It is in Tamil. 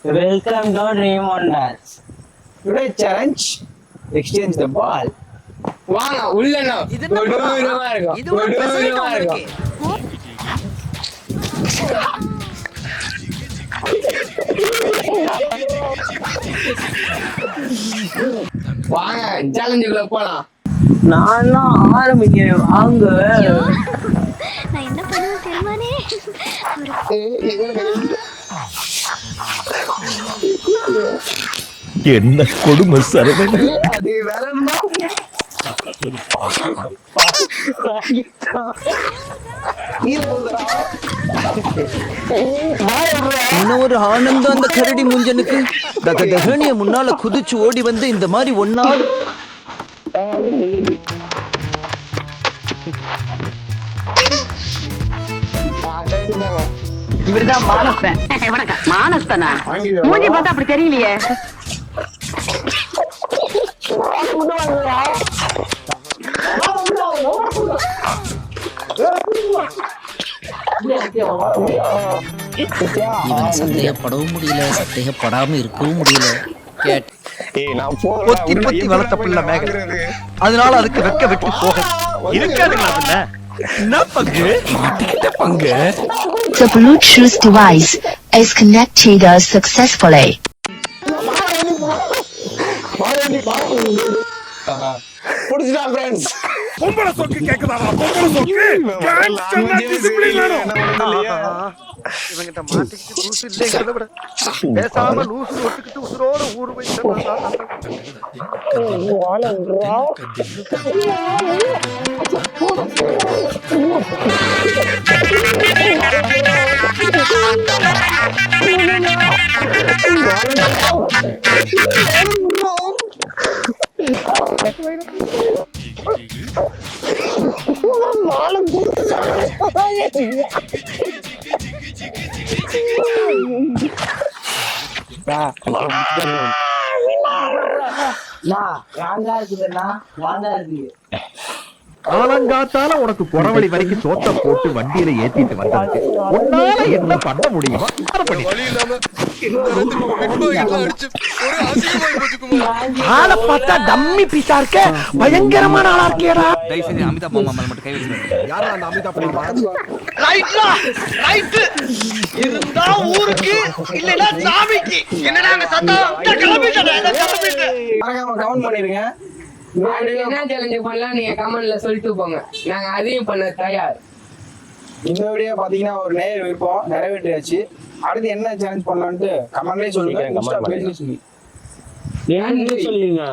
Welcome to Dream Wonders. Today's challenge: exchange the ball. வாங்க உள்ள கொடூரமா இருக்கும். கொடூரமா இருக்கும். வாங்க சேலஞ்சுக்குள்ள போலாம். நான்லாம் ஆரம்பிக்கிறேன் வாங்க. நான் என்ன பண்ணுவேன் தெரியுமானே? என்ன கொடுமை சரவண. அது வேற என்ன ஒரு ஆனந்தம் அந்த கரடி முஞ்சனுக்கு. தகதகனிய முன்னால குதிச்சு ஓடி வந்து இந்த மாதிரி ஒன்னா இவருதான் மானஸ்தன். வணக்கம். மானஸ்தனா? மூஞ்சி பார்த்தா அப்படி தெரியலையே. இவன் சந்தேகப்படவும் முடியல, சந்தேகப்படாம இருக்கவும் முடியல. பொத்தி பொத்தி வளர்த்த பிள்ளை மேக, அதனால அதுக்கு வெக்க வெட்டி போக இருக்காதுங்களா? என்ன பங்கு மாட்டிக்கிட்ட பங்கு. The Bluetooth device is connected successfully. புடிச்சிட்டா ஃப்ரெண்ட்ஸ். பொம்பளை சொக்கு கேக்குதாடா? பொம்பளை சொக்கு கேங்ஸ்டர்னா டிசிப்ளின் வேணும். இவங்கிட்ட மாட்டிக்கிட்டு லூசு இல்லைங்கிறத விட பேசாம லூசு ஒத்துக்கிட்டு உசுரோட ஊரு போய் காலங்காத்தால உனக்கு குறவழி வரைக்கும் சோத்த போட்டு வண்டியில ஏத்திட்டு வந்தாச்சு. உன்னால என்ன பண்ண முடியுமா? ஆளை பார்த்தா டம்மி பீஸா இருக்க, பயங்கரமான ஆளா இருக்கேடா. அமிதாப் மாமா மேல மட்டும் கை வச்சிருக்காரு. யாரா அந்த அமிதாப் பச்சன்? ரைட்லா ரைட் இருந்தா ஊருக்கு இல்லனா சாமிக்கு. என்னடா அங்க சத்தம்? கிளம்பிட்டடா, கிளம்பிட்டு. மறக்காம கமெண்ட் பண்ணிருங்க. என்ன சேலஞ்சு பண்ணலாம் நீங்க கமெண்ட்ல சொல்லிட்டு போங்க. நாங்க அதையும் பண்ண தயார். இந்த வீடியோ பாத்தீங்கன்னா ஒரு நேர் விருப்பம் நிறைவேற்றியாச்சு. அடுத்து என்ன சேலஞ்ச் பண்ணலாம்னு கமெண்ட்லயே சொல்லுங்க. சொல்லுங்க.